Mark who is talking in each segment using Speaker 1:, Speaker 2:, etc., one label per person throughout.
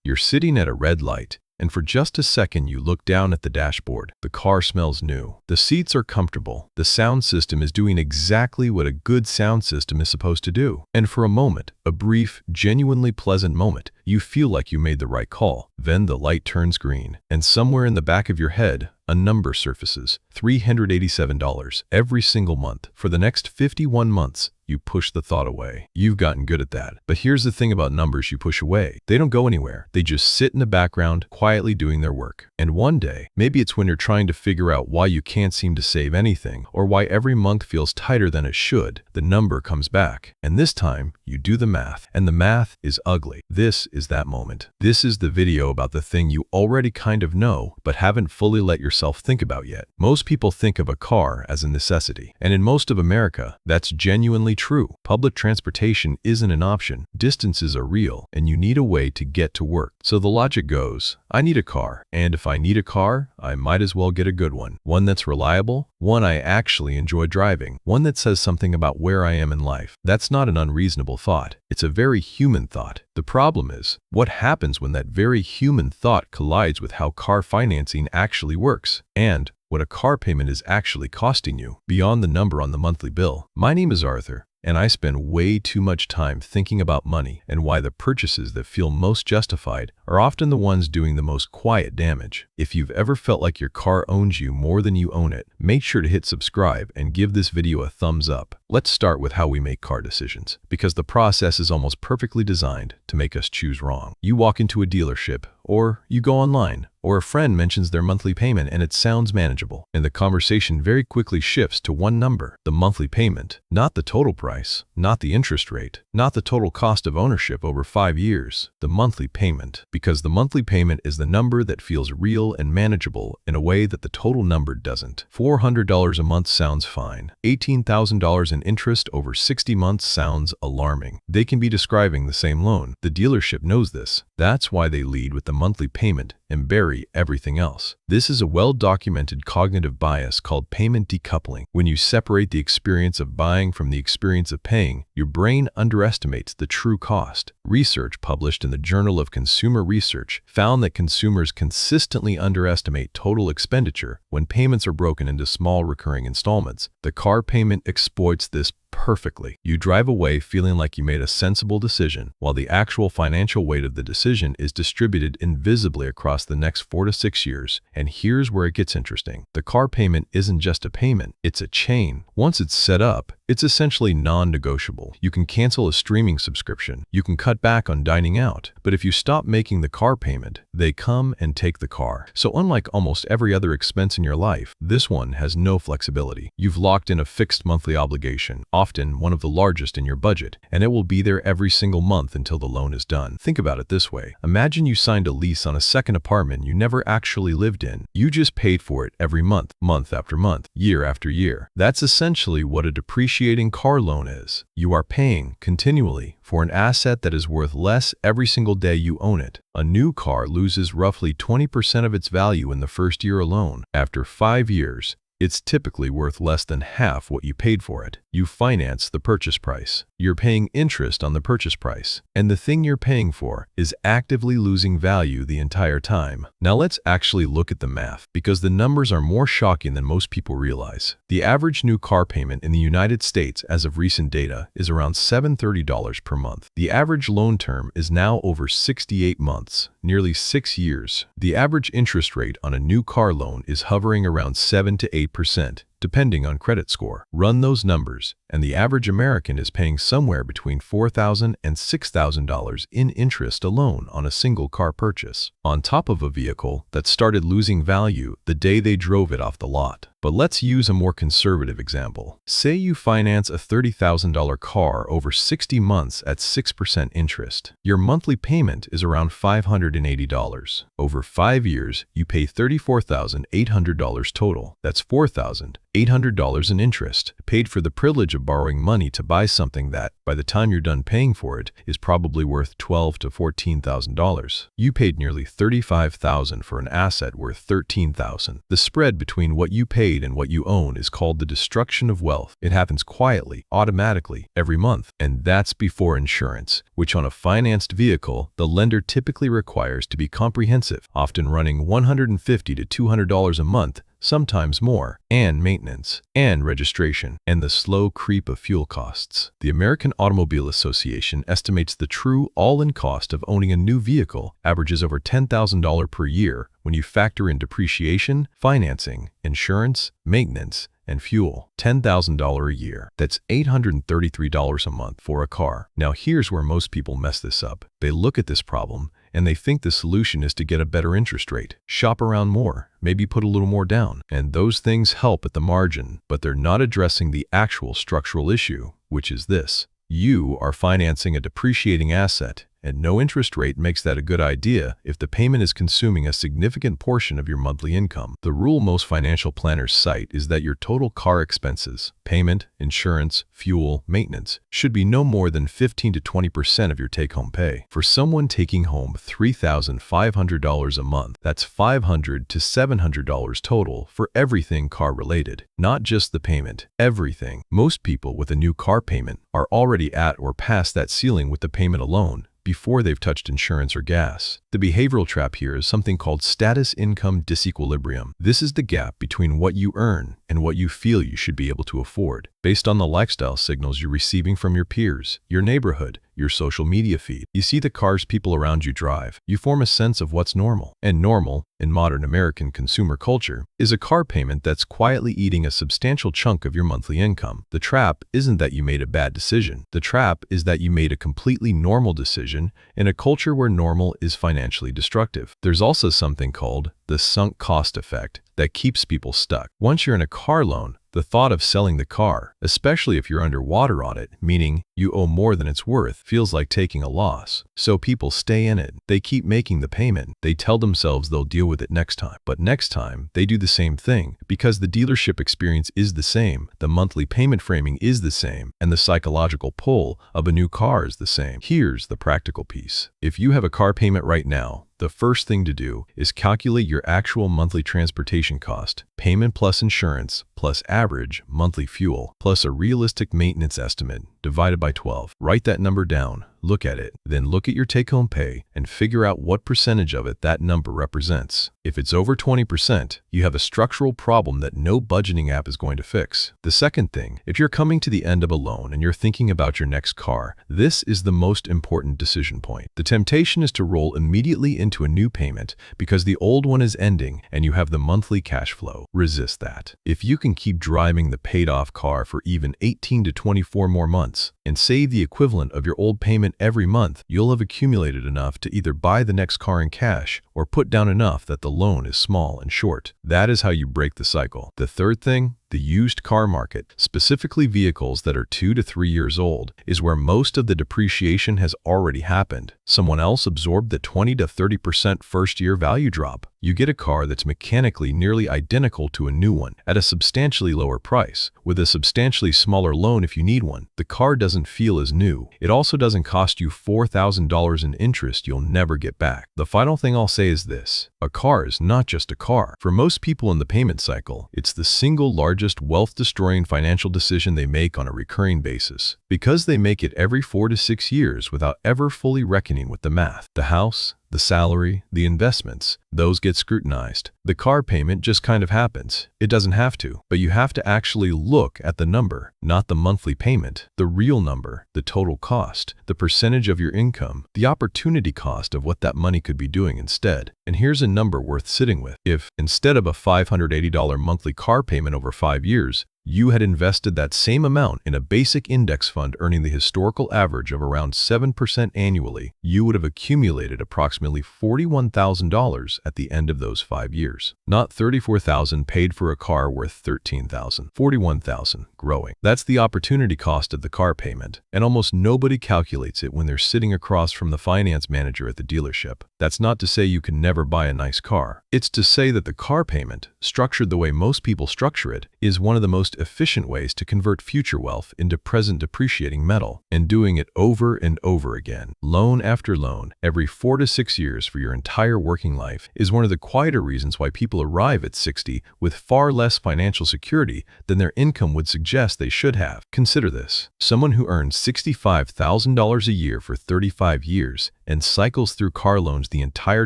Speaker 1: You're sitting at a red light, and for just a second you look down at the dashboard. The car smells new. The seats are comfortable. The sound system is doing exactly what a good sound system is supposed to do. And for a moment, a brief, genuinely pleasant moment, you feel like you made the right call. Then the light turns green, and somewhere in the back of your head, a number surfaces. $387 every single month. For the next 51 months, you push the thought away. You've gotten good at that. But here's the thing about numbers you push away. They don't go anywhere. They just sit in the background, quietly doing their work. And one day, maybe it's when you're trying to figure out why you can't seem to save anything, or why every month feels tighter than it should, the number comes back. And this time, you do the math. And the math is ugly. This is that moment. This is the video about the thing you already kind of know, but haven't fully let yourself think about yet. Most people think of a car as a necessity. And in most of America, that's genuinely true. Public transportation isn't an option. Distances are real, and you need a way to get to work. So the logic goes, I need a car, and if I need a car, I might as well get a good one. One that's reliable, one I actually enjoy driving, one that says something about where I am in life. That's not an unreasonable thought. It's a very human thought. The problem is, what happens when that very human thought collides with how car financing actually works, and what a car payment is actually costing you, beyond the number on the monthly bill. My name is Arthur, and I spend way too much time thinking about money and why the purchases that feel most justified are often the ones doing the most quiet damage. If you've ever felt like your car owns you more than you own it, make sure to hit subscribe and give this video a thumbs up. Let's start with how we make car decisions, because the process is almost perfectly designed to make us choose wrong. You walk into a dealership, or you go online, or a friend mentions their monthly payment and it sounds manageable, and the conversation very quickly shifts to one number, the monthly payment, not the total price, not the interest rate, not the total cost of ownership over 5 years, the monthly payment, because the monthly payment is the number that feels real and manageable in a way that the total number doesn't. $400 a month sounds fine. $18,000 in interest over 60 months sounds alarming. They can be describing the same loan. The dealership knows this. That's why they lead with the monthly payment and bury everything else. This is a well-documented cognitive bias called payment decoupling. When you separate the experience of buying from the experience of paying, your brain underestimates the true cost. Research published in the Journal of Consumer Research found that consumers consistently underestimate total expenditure when payments are broken into small recurring installments. The car payment exploits this perfectly. You drive away feeling like you made a sensible decision, while the actual financial weight of the decision is distributed invisibly across the next 4 to 6 years. And here's where it gets interesting. The car payment isn't just a payment, it's a chain. Once it's set up, it's essentially non-negotiable. You can cancel a streaming subscription. You can cut back on dining out. But if you stop making the car payment, they come and take the car. So unlike almost every other expense in your life, this one has no flexibility. You've locked in a fixed monthly obligation, often one of the largest in your budget, and it will be there every single month until the loan is done. Think about it this way. Imagine you signed a lease on a second apartment you never actually lived in. You just paid for it every month, month after month, year after year. That's essentially what a depreciating car loan is. You are paying continually for an asset that is worth less every single day you own it. A new car loses roughly 20% of its value in the first year alone. After 5 years, it's typically worth less than half what you paid for it. You finance the purchase price. You're paying interest on the purchase price, and the thing you're paying for is actively losing value the entire time. Now let's actually look at the math, because the numbers are more shocking than most people realize. The average new car payment in the United States as of recent data is around $730 per month. The average loan term is now over 68 months, nearly 6 years. The average interest rate on a new car loan is hovering around 7 to 8%. Depending on credit score. Run those numbers, and the average American is paying somewhere between $4,000 and $6,000 in interest alone on a single car purchase, on top of a vehicle that started losing value the day they drove it off the lot. But let's use a more conservative example. Say you finance a $30,000 car over 60 months at 6% interest. Your monthly payment is around $580. Over 5 years, you pay $34,800 total. That's $4,000 $800 in interest, paid for the privilege of borrowing money to buy something that, by the time you're done paying for it, is probably worth $12,000 to $14,000. You paid nearly $35,000 for an asset worth $13,000. The spread between what you paid and what you own is called the destruction of wealth. It happens quietly, automatically, every month. And that's before insurance, which on a financed vehicle, the lender typically requires to be comprehensive, often running $150 to $200 a month, sometimes more, and maintenance, and registration, and the slow creep of fuel costs. The American Automobile Association estimates the true all-in cost of owning a new vehicle averages over $10,000 per year when you factor in depreciation, financing, insurance, maintenance, and fuel. $10,000 a year. That's $833 a month for a car. Now here's where most people mess this up. They look at this problem and they think the solution is to get a better interest rate, shop around more, maybe put a little more down. And those things help at the margin, but they're not addressing the actual structural issue, which is this. You are financing a depreciating asset, and no interest rate makes that a good idea if the payment is consuming a significant portion of your monthly income. The rule most financial planners cite is that your total car expenses, payment, insurance, fuel, maintenance, should be no more than 15 to 20% of your take-home pay. For someone taking home $3,500 a month, that's $500 to $700 total for everything car-related, not just the payment, everything. Most people with a new car payment are already at or past that ceiling with the payment alone, before they've touched insurance or gas. The behavioral trap here is something called status income disequilibrium. This is the gap between what you earn and what you feel you should be able to afford, based on the lifestyle signals you're receiving from your peers, your neighborhood, your social media feed. You see the cars people around you drive. You form a sense of what's normal. And normal, in modern American consumer culture, is a car payment that's quietly eating a substantial chunk of your monthly income. The trap isn't that you made a bad decision. The trap is that you made a completely normal decision in a culture where normal is financially destructive. There's also something called the sunk cost effect that keeps people stuck. Once you're in a car loan, the thought of selling the car, especially if you're underwater on it, meaning you owe more than it's worth, feels like taking a loss. So people stay in it. They keep making the payment. They tell themselves they'll deal with it next time. But next time, they do the same thing because the dealership experience is the same, the monthly payment framing is the same, and the psychological pull of a new car is the same. Here's the practical piece. If you have a car payment right now, the first thing to do is calculate your actual monthly transportation cost, payment plus insurance, plus average monthly fuel, plus a realistic maintenance estimate divided by 12. Write that number down, look at it, then look at your take-home pay and figure out what percentage of it that number represents. If it's over 20%, you have a structural problem that no budgeting app is going to fix. The second thing, if you're coming to the end of a loan and you're thinking about your next car, this is the most important decision point. The temptation is to roll immediately into a new payment because the old one is ending and you have the monthly cash flow. Resist that. If you can keep driving the paid-off car for even 18 to 24 more months and save the equivalent of your old payment every month, you'll have accumulated enough to either buy the next car in cash or put down enough that the loan is small and short. That is how you break the cycle. The third thing, the used car market, specifically vehicles that are 2 to 3 years old, is where most of the depreciation has already happened. Someone else absorbed the 20 to 30% first-year value drop. You get a car that's mechanically nearly identical to a new one at a substantially lower price, with a substantially smaller loan if you need one. The car doesn't feel as new. It also doesn't cost you $4,000 in interest you'll never get back. The final thing I'll say is this. A car is not just a car. For most people in the payment cycle, it's the single largest wealth-destroying financial decision they make on a recurring basis, because they make it every 4 to 6 years without ever fully reckoning with the math. The house, the salary, the investments, those get scrutinized. The car payment just kind of happens. It doesn't have to, but you have to actually look at the number, not the monthly payment, the real number, the total cost, the percentage of your income, the opportunity cost of what that money could be doing instead. And here's a number worth sitting with. If, instead of a $580 monthly car payment over 5 years, you had invested that same amount in a basic index fund earning the historical average of around 7% annually, you would have accumulated approximately $41,000 at the end of those 5 years. Not $34,000 paid for a car worth $13,000. $41,000 growing. That's the opportunity cost of the car payment, and almost nobody calculates it when they're sitting across from the finance manager at the dealership. That's not to say you can never buy a nice car. It's to say that the car payment, structured the way most people structure it, is one of the most efficient ways to convert future wealth into present depreciating metal, and doing it over and over again, loan after loan, every 4 to 6 years for your entire working life, is one of the quieter reasons why people arrive at 60 with far less financial security than their income would suggest they should have. Consider this. Someone who earns $65,000 a year for 35 years and cycles through car loans the entire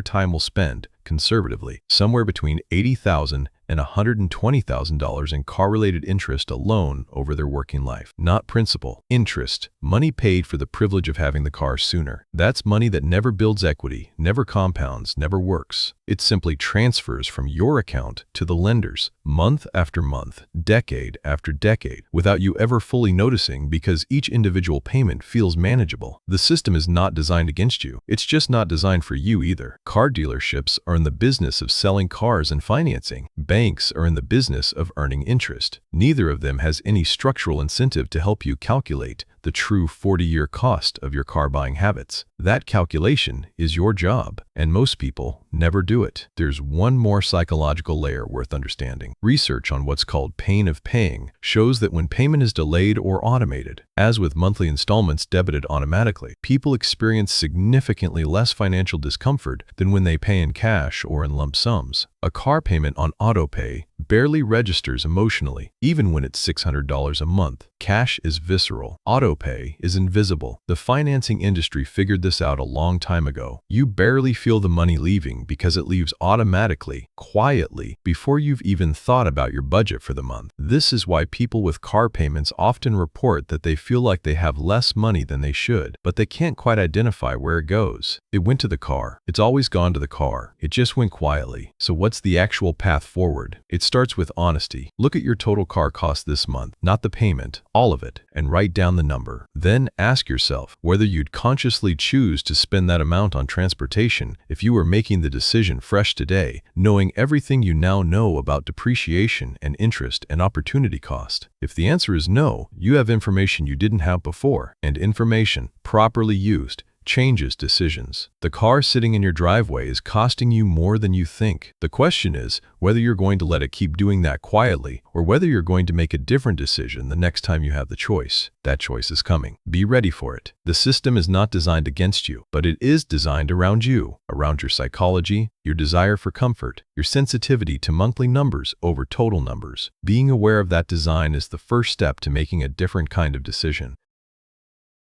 Speaker 1: time will spend, conservatively, somewhere between $80,000 and $120,000 in car-related interest alone over their working life. Not principal. Interest. Money paid for the privilege of having the car sooner. That's money that never builds equity, never compounds, never works. It simply transfers from your account to the lender's, month after month, decade after decade, without you ever fully noticing because each individual payment feels manageable. The system is not designed against you. It's just not designed for you either. Car dealerships are in the business of selling cars and financing. Banks are in the business of earning interest. Neither of them has any structural incentive to help you calculate the true 40-year cost of your car buying habits. That calculation is your job, and most people never do it. There's one more psychological layer worth understanding. Research on what's called pain of paying shows that when payment is delayed or automated, as with monthly installments debited automatically, people experience significantly less financial discomfort than when they pay in cash or in lump sums. A car payment on autopay barely registers emotionally, even when it's $600 a month. Cash is visceral. Autopay is invisible. The financing industry figured this out a long time ago. You barely feel the money leaving because it leaves automatically, quietly, before you've even thought about your budget for the month. This is why people with car payments often report that they feel like they have less money than they should, but they can't quite identify where it goes. It went to the car. It's always gone to the car. It just went quietly. So what's the actual path forward? It starts with honesty. Look at your total car cost this month, not the payment, all of it, and write down the number. Then ask yourself whether you'd consciously choose to spend that amount on transportation if you were making the decision fresh today, knowing everything you now know about depreciation and interest and opportunity cost. If the answer is no, you have information you didn't have before, and information, properly used, changes decisions. The car sitting in your driveway is costing you more than you think. The question is whether you're going to let it keep doing that quietly or whether you're going to make a different decision the next time you have the choice. That choice is coming. Be ready for it. The system is not designed against you, but it is designed around you, around your psychology, your desire for comfort, your sensitivity to monthly numbers over total numbers. Being aware of that design is the first step to making a different kind of decision.